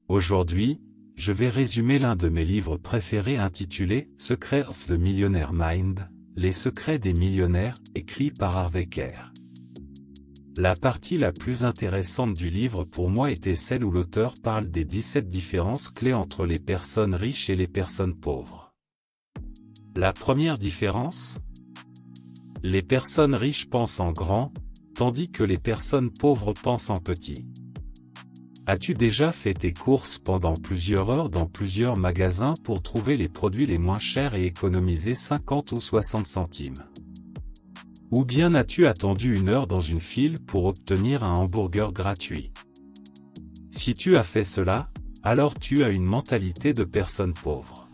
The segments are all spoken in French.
Aujourd'hui, je vais résumer l'un de mes livres préférés intitulé « Secrets of the Millionaire Mind », Les secrets des millionnaires, écrit par Harvey Kerr. La partie la plus intéressante du livre pour moi était celle où l'auteur parle des 17 différences clés entre les personnes riches et les personnes pauvres. La première différence? Les personnes riches pensent en grand, tandis que les personnes pauvres pensent en petit. As-tu déjà fait tes courses pendant plusieurs heures dans plusieurs magasins pour trouver les produits les moins chers et économiser 50 ou 60 centimes? Ou bien as-tu attendu une heure dans une file pour obtenir un hamburger gratuit? Si tu as fait cela, alors tu as une mentalité de personne pauvre.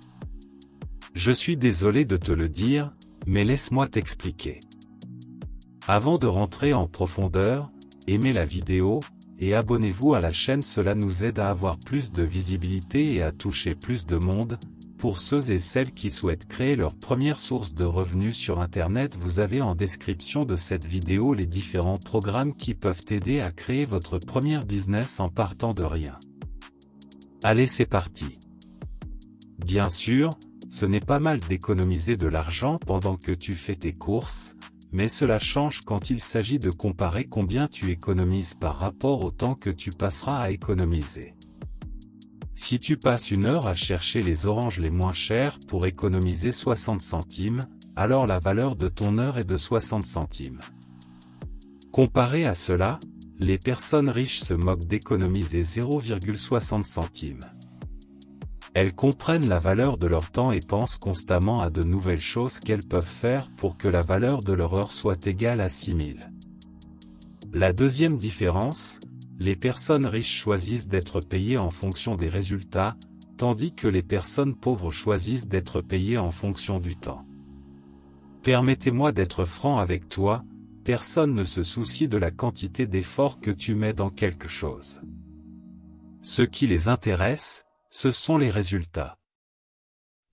Je suis désolé de te le dire, mais laisse-moi t'expliquer. Avant de rentrer en profondeur, aimez la vidéo, et abonnez-vous à la chaîne, cela nous aide à avoir plus de visibilité et à toucher plus de monde. Pour ceux et celles qui souhaitent créer leur première source de revenus sur Internet, vous avez en description de cette vidéo les différents programmes qui peuvent t'aider à créer votre premier business en partant de rien. Allez, c'est parti. Bien sûr, ce n'est pas mal d'économiser de l'argent pendant que tu fais tes courses, mais cela change quand il s'agit de comparer combien tu économises par rapport au temps que tu passeras à économiser. Si tu passes une heure à chercher les oranges les moins chères pour économiser 60 centimes, alors la valeur de ton heure est de 60 centimes. Comparé à cela, les personnes riches se moquent d'économiser 0,60 centimes. Elles comprennent la valeur de leur temps et pensent constamment à de nouvelles choses qu'elles peuvent faire pour que la valeur de leur heure soit égale à 6000. La deuxième différence, les personnes riches choisissent d'être payées en fonction des résultats, tandis que les personnes pauvres choisissent d'être payées en fonction du temps. Permettez-moi d'être franc avec toi, personne ne se soucie de la quantité d'efforts que tu mets dans quelque chose. Ce qui les intéresse, ce sont les résultats.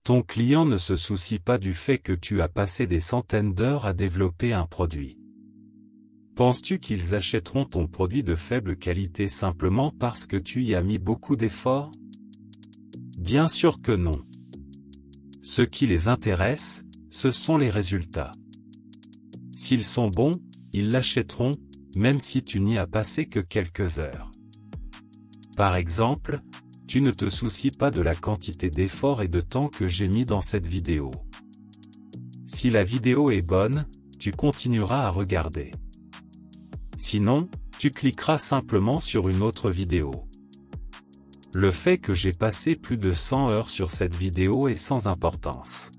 Ton client ne se soucie pas du fait que tu as passé des centaines d'heures à développer un produit. Penses-tu qu'ils achèteront ton produit de faible qualité simplement parce que tu y as mis beaucoup d'efforts? Bien sûr que non. Ce qui les intéresse, ce sont les résultats. S'ils sont bons, ils l'achèteront, même si tu n'y as passé que quelques heures. Par exemple, tu ne te soucies pas de la quantité d'efforts et de temps que j'ai mis dans cette vidéo. Si la vidéo est bonne, tu continueras à regarder. Sinon, tu cliqueras simplement sur une autre vidéo. Le fait que j'ai passé plus de 100 heures sur cette vidéo est sans importance.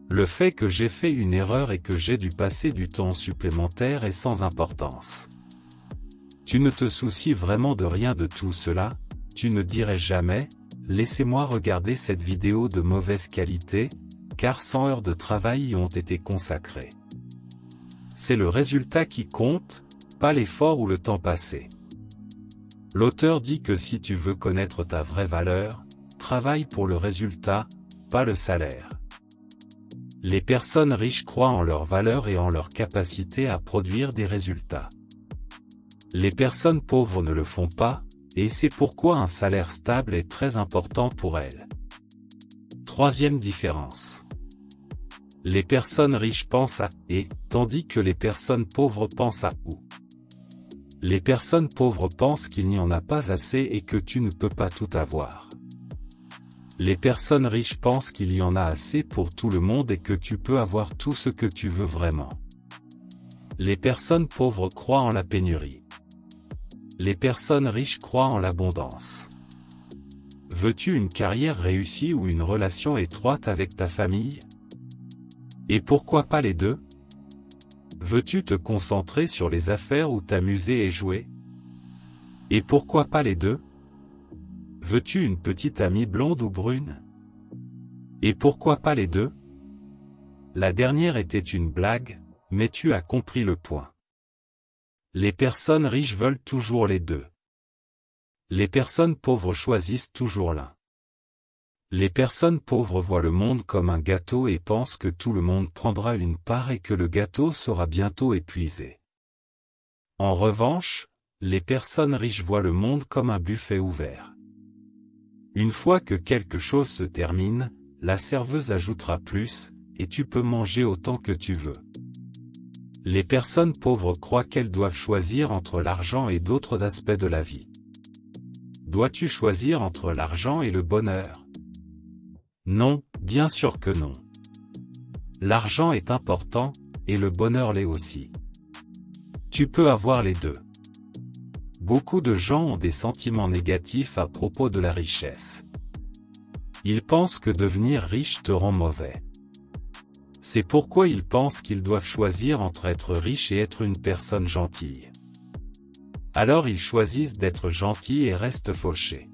Le fait que j'ai fait une erreur et que j'ai dû passer du temps supplémentaire est sans importance. Tu ne te soucies vraiment de rien de tout cela. Tu ne dirais jamais, laissez-moi regarder cette vidéo de mauvaise qualité, car 100 heures de travail y ont été consacrées. C'est le résultat qui compte, pas l'effort ou le temps passé. L'auteur dit que si tu veux connaître ta vraie valeur, travaille pour le résultat, pas le salaire. Les personnes riches croient en leur valeur et en leur capacité à produire des résultats. Les personnes pauvres ne le font pas, et c'est pourquoi un salaire stable est très important pour elles. Troisième différence. Les personnes riches pensent à « et », tandis que les personnes pauvres pensent à « ou ». Les personnes pauvres pensent qu'il n'y en a pas assez et que tu ne peux pas tout avoir. Les personnes riches pensent qu'il y en a assez pour tout le monde et que tu peux avoir tout ce que tu veux vraiment. Les personnes pauvres croient en la pénurie. Les personnes riches croient en l'abondance. Veux-tu une carrière réussie ou une relation étroite avec ta famille? Et pourquoi pas les deux? Veux-tu te concentrer sur les affaires ou t'amuser et jouer? Et pourquoi pas les deux? Veux-tu une petite amie blonde ou brune? Et pourquoi pas les deux? La dernière était une blague, mais tu as compris le point. Les personnes riches veulent toujours les deux. Les personnes pauvres choisissent toujours l'un. Les personnes pauvres voient le monde comme un gâteau et pensent que tout le monde prendra une part et que le gâteau sera bientôt épuisé. En revanche, les personnes riches voient le monde comme un buffet ouvert. Une fois que quelque chose se termine, la serveuse ajoutera plus, et tu peux manger autant que tu veux. Les personnes pauvres croient qu'elles doivent choisir entre l'argent et d'autres aspects de la vie. Dois-tu choisir entre l'argent et le bonheur? Non, bien sûr que non. L'argent est important, et le bonheur l'est aussi. Tu peux avoir les deux. Beaucoup de gens ont des sentiments négatifs à propos de la richesse. Ils pensent que devenir riche te rend mauvais. C'est pourquoi ils pensent qu'ils doivent choisir entre être riche et être une personne gentille. Alors ils choisissent d'être gentils et restent fauchés.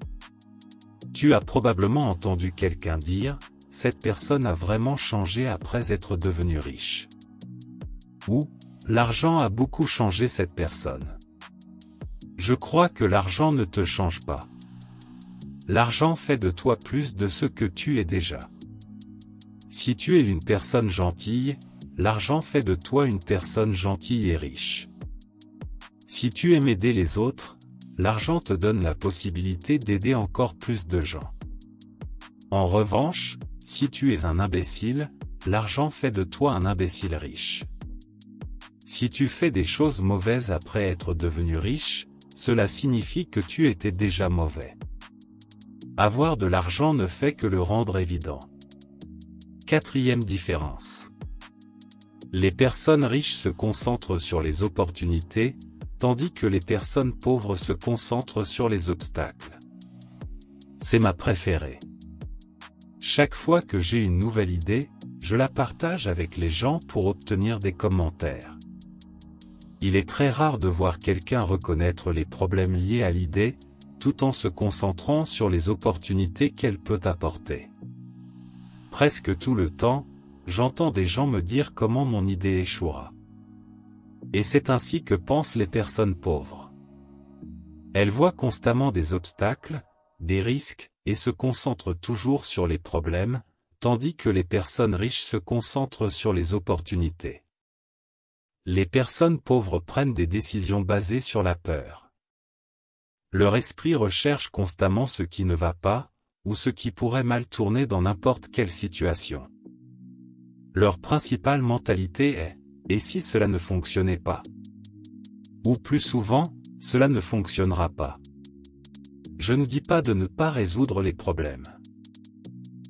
Tu as probablement entendu quelqu'un dire, « Cette personne a vraiment changé après être devenue riche. » Ou, « L'argent a beaucoup changé cette personne. » Je crois que l'argent ne te change pas. L'argent fait de toi plus de ce que tu es déjà. Si tu es une personne gentille, l'argent fait de toi une personne gentille et riche. Si tu aimes aider les autres, l'argent te donne la possibilité d'aider encore plus de gens. En revanche, si tu es un imbécile, l'argent fait de toi un imbécile riche. Si tu fais des choses mauvaises après être devenu riche, cela signifie que tu étais déjà mauvais. Avoir de l'argent ne fait que le rendre évident. Quatrième différence. Les personnes riches se concentrent sur les opportunités, tandis que les personnes pauvres se concentrent sur les obstacles. C'est ma préférée. Chaque fois que j'ai une nouvelle idée, je la partage avec les gens pour obtenir des commentaires. Il est très rare de voir quelqu'un reconnaître les problèmes liés à l'idée, tout en se concentrant sur les opportunités qu'elle peut apporter. Presque tout le temps, j'entends des gens me dire comment mon idée échouera. Et c'est ainsi que pensent les personnes pauvres. Elles voient constamment des obstacles, des risques, et se concentrent toujours sur les problèmes, tandis que les personnes riches se concentrent sur les opportunités. Les personnes pauvres prennent des décisions basées sur la peur. Leur esprit recherche constamment ce qui ne va pas, ou ce qui pourrait mal tourner dans n'importe quelle situation. Leur principale mentalité est « et si cela ne fonctionnait pas ?» Ou plus souvent, « cela ne fonctionnera pas ». Je ne dis pas de ne pas résoudre les problèmes.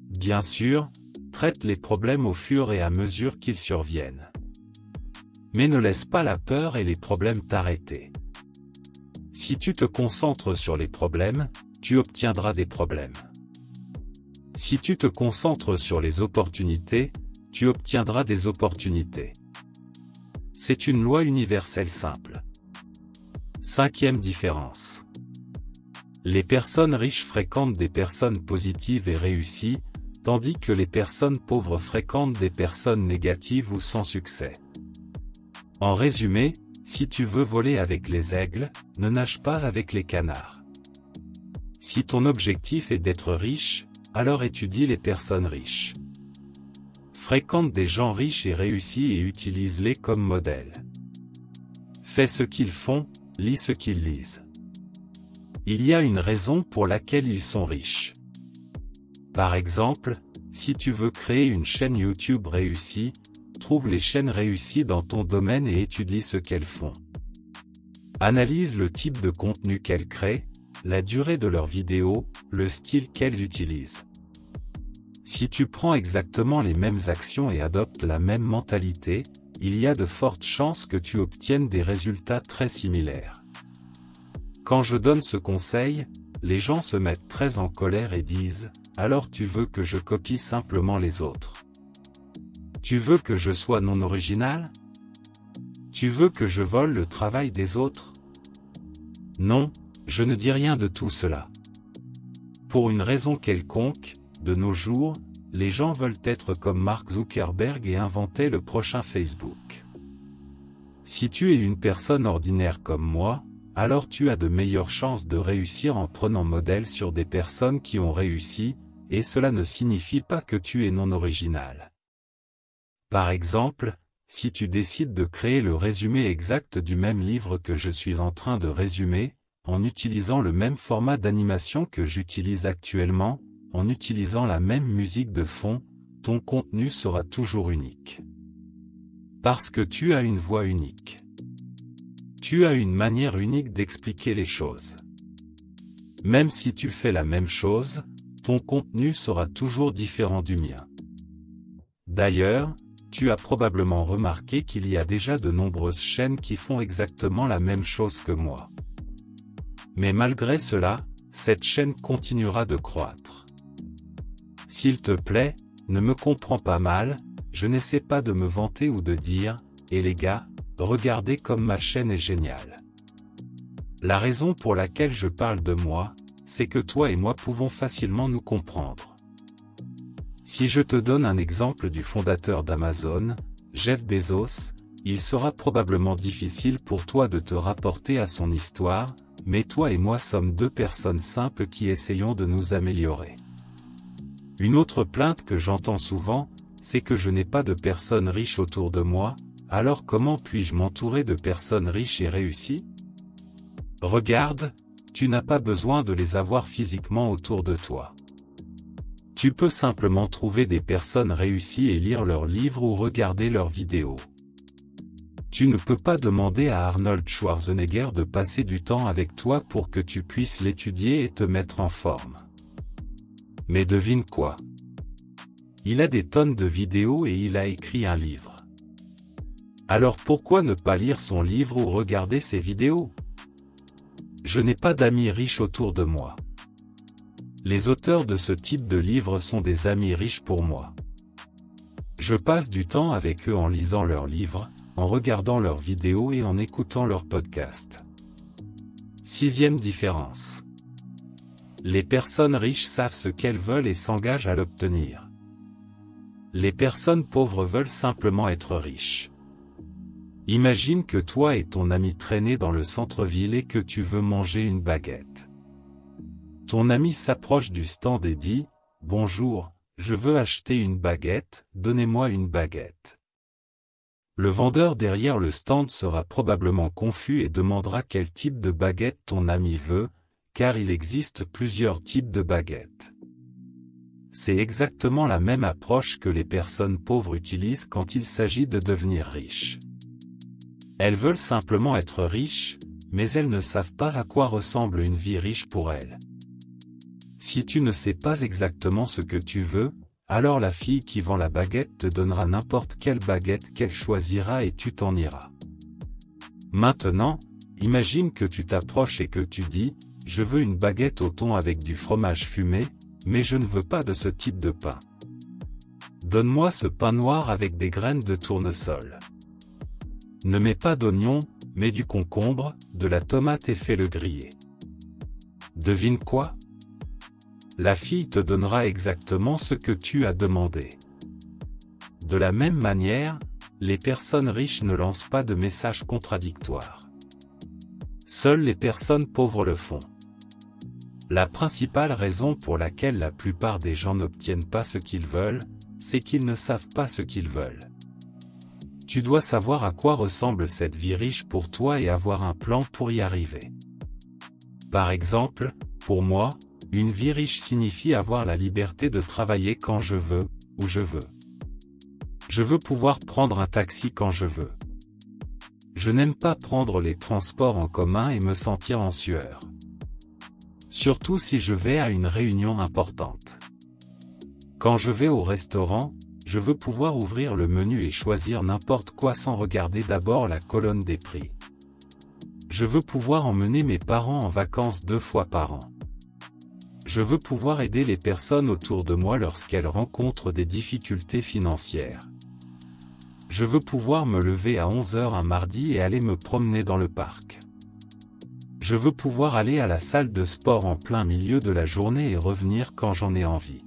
Bien sûr, traite les problèmes au fur et à mesure qu'ils surviennent. Mais ne laisse pas la peur et les problèmes t'arrêter. Si tu te concentres sur les problèmes, tu obtiendras des problèmes. Si tu te concentres sur les opportunités, tu obtiendras des opportunités. C'est une loi universelle simple. Cinquième différence. Les personnes riches fréquentent des personnes positives et réussies, tandis que les personnes pauvres fréquentent des personnes négatives ou sans succès. En résumé, si tu veux voler avec les aigles, ne nage pas avec les canards. Si ton objectif est d'être riche, alors étudie les personnes riches. Fréquente des gens riches et réussis et utilise-les comme modèle. Fais ce qu'ils font, lis ce qu'ils lisent. Il y a une raison pour laquelle ils sont riches. Par exemple, si tu veux créer une chaîne YouTube réussie, trouve les chaînes réussies dans ton domaine et étudie ce qu'elles font. Analyse le type de contenu qu'elles créent, la durée de leurs vidéos, le style qu'elles utilisent. Si tu prends exactement les mêmes actions et adoptes la même mentalité, il y a de fortes chances que tu obtiennes des résultats très similaires. Quand je donne ce conseil, les gens se mettent très en colère et disent « Alors tu veux que je copie simplement les autres ? Tu veux que je sois non original ? Tu veux que je vole le travail des autres ? » Non, je ne dis rien de tout cela. Pour une raison quelconque, de nos jours, les gens veulent être comme Mark Zuckerberg et inventer le prochain Facebook. Si tu es une personne ordinaire comme moi, alors tu as de meilleures chances de réussir en prenant modèle sur des personnes qui ont réussi, et cela ne signifie pas que tu es non original. Par exemple, si tu décides de créer le résumé exact du même livre que je suis en train de résumer, en utilisant le même format d'animation que j'utilise actuellement, en utilisant la même musique de fond, ton contenu sera toujours unique. Parce que tu as une voix unique. Tu as une manière unique d'expliquer les choses. Même si tu fais la même chose, ton contenu sera toujours différent du mien. D'ailleurs, tu as probablement remarqué qu'il y a déjà de nombreuses chaînes qui font exactement la même chose que moi. Mais malgré cela, cette chaîne continuera de croître. S'il te plaît, ne me comprends pas mal, je n'essaie pas de me vanter ou de dire « Et les gars, regardez comme ma chaîne est géniale ». La raison pour laquelle je parle de moi, c'est que toi et moi pouvons facilement nous comprendre. Si je te donne un exemple du fondateur d'Amazon, Jeff Bezos, il sera probablement difficile pour toi de te rapporter à son histoire, mais toi et moi sommes deux personnes simples qui essayons de nous améliorer. Une autre plainte que j'entends souvent, c'est que je n'ai pas de personnes riches autour de moi, alors comment puis-je m'entourer de personnes riches et réussies? Regarde, tu n'as pas besoin de les avoir physiquement autour de toi. Tu peux simplement trouver des personnes réussies et lire leurs livres ou regarder leurs vidéos. Tu ne peux pas demander à Arnold Schwarzenegger de passer du temps avec toi pour que tu puisses l'étudier et te mettre en forme. Mais devine quoi? Il a des tonnes de vidéos et il a écrit un livre. Alors pourquoi ne pas lire son livre ou regarder ses vidéos? Je n'ai pas d'amis riches autour de moi. Les auteurs de ce type de livre sont des amis riches pour moi. Je passe du temps avec eux en lisant leurs livres, en regardant leurs vidéos et en écoutant leurs podcasts. Sixième différence. Les personnes riches savent ce qu'elles veulent et s'engagent à l'obtenir. Les personnes pauvres veulent simplement être riches. Imagine que toi et ton ami traînez dans le centre-ville et que tu veux manger une baguette. Ton ami s'approche du stand et dit « Bonjour, je veux acheter une baguette, donnez-moi une baguette ». Le vendeur derrière le stand sera probablement confus et demandera quel type de baguette ton ami veut, car il existe plusieurs types de baguettes. C'est exactement la même approche que les personnes pauvres utilisent quand il s'agit de devenir riches. Elles veulent simplement être riches, mais elles ne savent pas à quoi ressemble une vie riche pour elles. Si tu ne sais pas exactement ce que tu veux, alors la fille qui vend la baguette te donnera n'importe quelle baguette qu'elle choisira et tu t'en iras. Maintenant, imagine que tu t'approches et que tu dis « Je veux une baguette au thon avec du fromage fumé, mais je ne veux pas de ce type de pain. Donne-moi ce pain noir avec des graines de tournesol. Ne mets pas d'oignon, mais du concombre, de la tomate et fais-le griller. » Devine quoi? La fille te donnera exactement ce que tu as demandé. De la même manière, les personnes riches ne lancent pas de messages contradictoires. Seules les personnes pauvres le font. La principale raison pour laquelle la plupart des gens n'obtiennent pas ce qu'ils veulent, c'est qu'ils ne savent pas ce qu'ils veulent. Tu dois savoir à quoi ressemble cette vie riche pour toi et avoir un plan pour y arriver. Par exemple, pour moi, une vie riche signifie avoir la liberté de travailler quand je veux, où je veux. Je veux pouvoir prendre un taxi quand je veux. Je n'aime pas prendre les transports en commun et me sentir en sueur. Surtout si je vais à une réunion importante. Quand je vais au restaurant, je veux pouvoir ouvrir le menu et choisir n'importe quoi sans regarder d'abord la colonne des prix. Je veux pouvoir emmener mes parents en vacances 2 fois par an. Je veux pouvoir aider les personnes autour de moi lorsqu'elles rencontrent des difficultés financières. Je veux pouvoir me lever à 11 h un mardi et aller me promener dans le parc. Je veux pouvoir aller à la salle de sport en plein milieu de la journée et revenir quand j'en ai envie.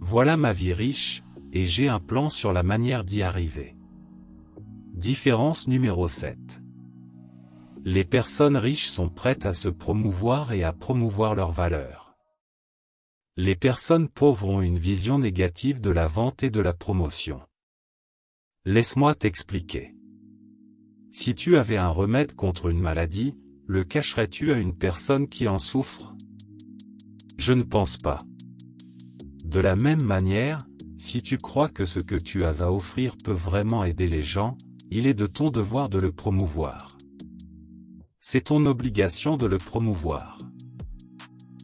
Voilà ma vie riche, et j'ai un plan sur la manière d'y arriver. Différence numéro 7. Les personnes riches sont prêtes à se promouvoir et à promouvoir leurs valeurs. Les personnes pauvres ont une vision négative de la vente et de la promotion. Laisse-moi t'expliquer. Si tu avais un remède contre une maladie, le cacherais-tu à une personne qui en souffre? Je ne pense pas. De la même manière, si tu crois que ce que tu as à offrir peut vraiment aider les gens, il est de ton devoir de le promouvoir. C'est ton obligation de le promouvoir.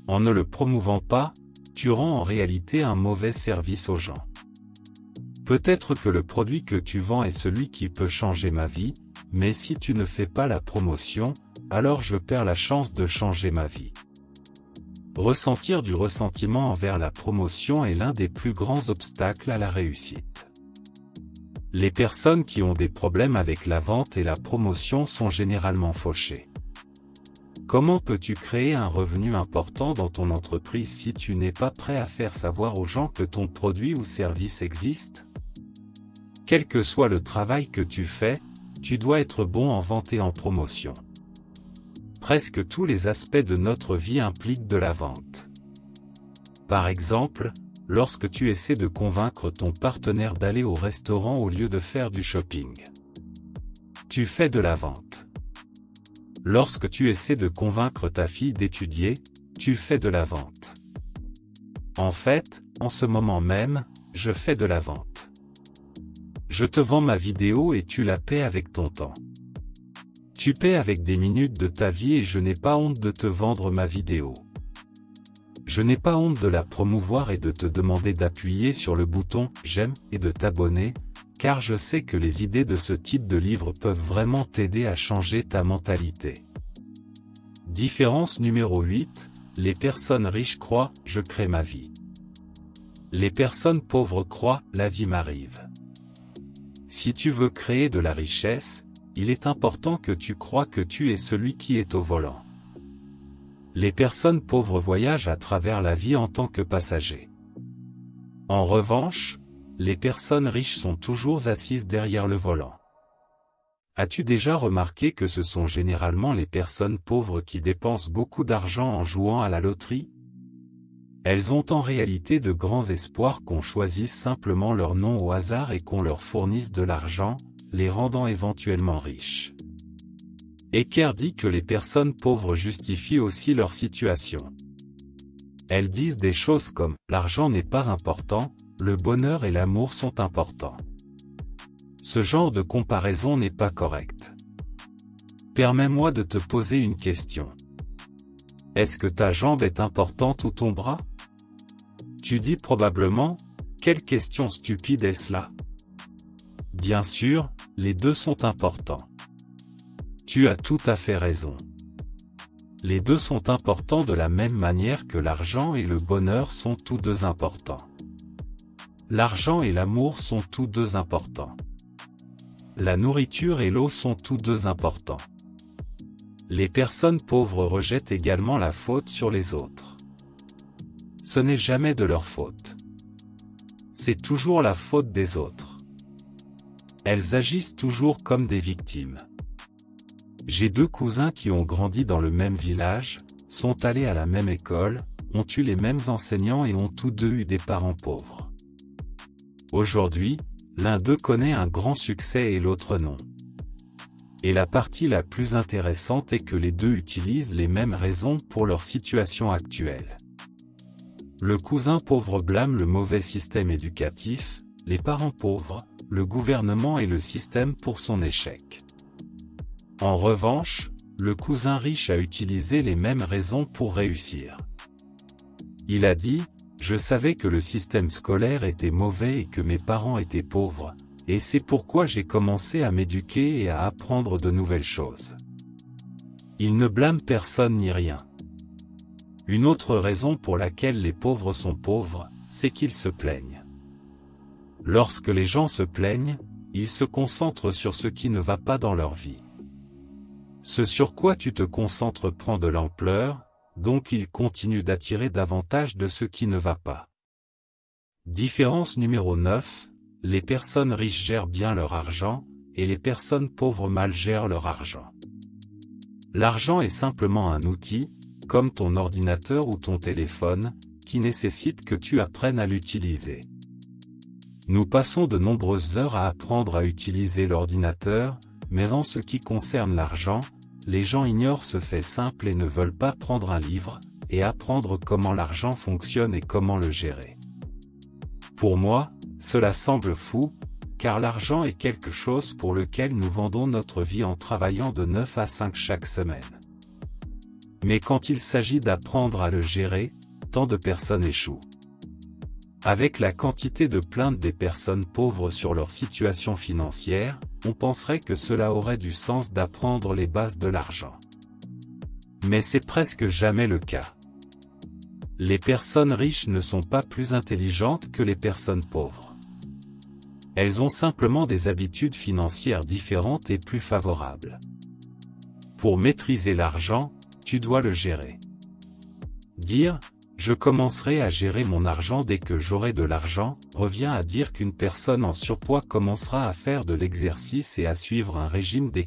En ne le promouvant pas, tu rends en réalité un mauvais service aux gens. Peut-être que le produit que tu vends est celui qui peut changer ma vie, mais si tu ne fais pas la promotion, alors je perds la chance de changer ma vie. Ressentir du ressentiment envers la promotion est l'un des plus grands obstacles à la réussite. Les personnes qui ont des problèmes avec la vente et la promotion sont généralement fauchées. Comment peux-tu créer un revenu important dans ton entreprise si tu n'es pas prêt à faire savoir aux gens que ton produit ou service existe? Quel que soit le travail que tu fais, tu dois être bon en vente et en promotion. Presque tous les aspects de notre vie impliquent de la vente. Par exemple, lorsque tu essaies de convaincre ton partenaire d'aller au restaurant au lieu de faire du shopping, tu fais de la vente. Lorsque tu essaies de convaincre ta fille d'étudier, tu fais de la vente. En fait, en ce moment même, je fais de la vente. Je te vends ma vidéo et tu la paies avec ton temps. Tu paies avec des minutes de ta vie et je n'ai pas honte de te vendre ma vidéo. Je n'ai pas honte de la promouvoir et de te demander d'appuyer sur le bouton « J'aime » et de t'abonner, car je sais que les idées de ce type de livre peuvent vraiment t'aider à changer ta mentalité. Différence numéro 8, les personnes riches croient « Je crée ma vie ». Les personnes pauvres croient « La vie m'arrive ». Si tu veux créer de la richesse, il est important que tu crois que tu es celui qui est au volant. Les personnes pauvres voyagent à travers la vie en tant que passagers. En revanche, les personnes riches sont toujours assises derrière le volant. As-tu déjà remarqué que ce sont généralement les personnes pauvres qui dépensent beaucoup d'argent en jouant à la loterie? Elles ont en réalité de grands espoirs qu'on choisisse simplement leur nom au hasard et qu'on leur fournisse de l'argent, les rendant éventuellement riches. Eker dit que les personnes pauvres justifient aussi leur situation. Elles disent des choses comme « l'argent n'est pas important, le bonheur et l'amour sont importants ». Ce genre de comparaison n'est pas correct. Permets-moi de te poser une question. Est-ce que ta jambe est importante ou ton bras? Tu dis probablement « Quelle question stupide est-ce là ?» Bien sûr, les deux sont importants. Tu as tout à fait raison. Les deux sont importants de la même manière que l'argent et le bonheur sont tous deux importants. L'argent et l'amour sont tous deux importants. La nourriture et l'eau sont tous deux importants. Les personnes pauvres rejettent également la faute sur les autres. Ce n'est jamais de leur faute. C'est toujours la faute des autres. Elles agissent toujours comme des victimes. J'ai deux cousins qui ont grandi dans le même village, sont allés à la même école, ont eu les mêmes enseignants et ont tous deux eu des parents pauvres. Aujourd'hui, l'un d'eux connaît un grand succès et l'autre non. Et la partie la plus intéressante est que les deux utilisent les mêmes raisons pour leur situation actuelle. Le cousin pauvre blâme le mauvais système éducatif, les parents pauvres, le gouvernement et le système pour son échec. En revanche, le cousin riche a utilisé les mêmes raisons pour réussir. Il a dit « Je savais que le système scolaire était mauvais et que mes parents étaient pauvres, et c'est pourquoi j'ai commencé à m'éduquer et à apprendre de nouvelles choses. » Il ne blâme personne ni rien. Une autre raison pour laquelle les pauvres sont pauvres, c'est qu'ils se plaignent. Lorsque les gens se plaignent, ils se concentrent sur ce qui ne va pas dans leur vie. Ce sur quoi tu te concentres prend de l'ampleur, donc il continue d'attirer davantage de ce qui ne va pas. Différence numéro 9, les personnes riches gèrent bien leur argent, et les personnes pauvres mal gèrent leur argent. L'argent est simplement un outil, comme ton ordinateur ou ton téléphone, qui nécessite que tu apprennes à l'utiliser. Nous passons de nombreuses heures à apprendre à utiliser l'ordinateur, mais en ce qui concerne l'argent, les gens ignorent ce fait simple et ne veulent pas prendre un livre, et apprendre comment l'argent fonctionne et comment le gérer. Pour moi, cela semble fou, car l'argent est quelque chose pour lequel nous vendons notre vie en travaillant de 9 à 5 chaque semaine. Mais quand il s'agit d'apprendre à le gérer, tant de personnes échouent. Avec la quantité de plaintes des personnes pauvres sur leur situation financière, on penserait que cela aurait du sens d'apprendre les bases de l'argent. Mais c'est presque jamais le cas. Les personnes riches ne sont pas plus intelligentes que les personnes pauvres. Elles ont simplement des habitudes financières différentes et plus favorables. Pour maîtriser l'argent, tu dois le gérer. Dire « je commencerai à gérer mon argent dès que j'aurai de l'argent » revient à dire qu'une personne en surpoids commencera à faire de l'exercice et à suivre un régime des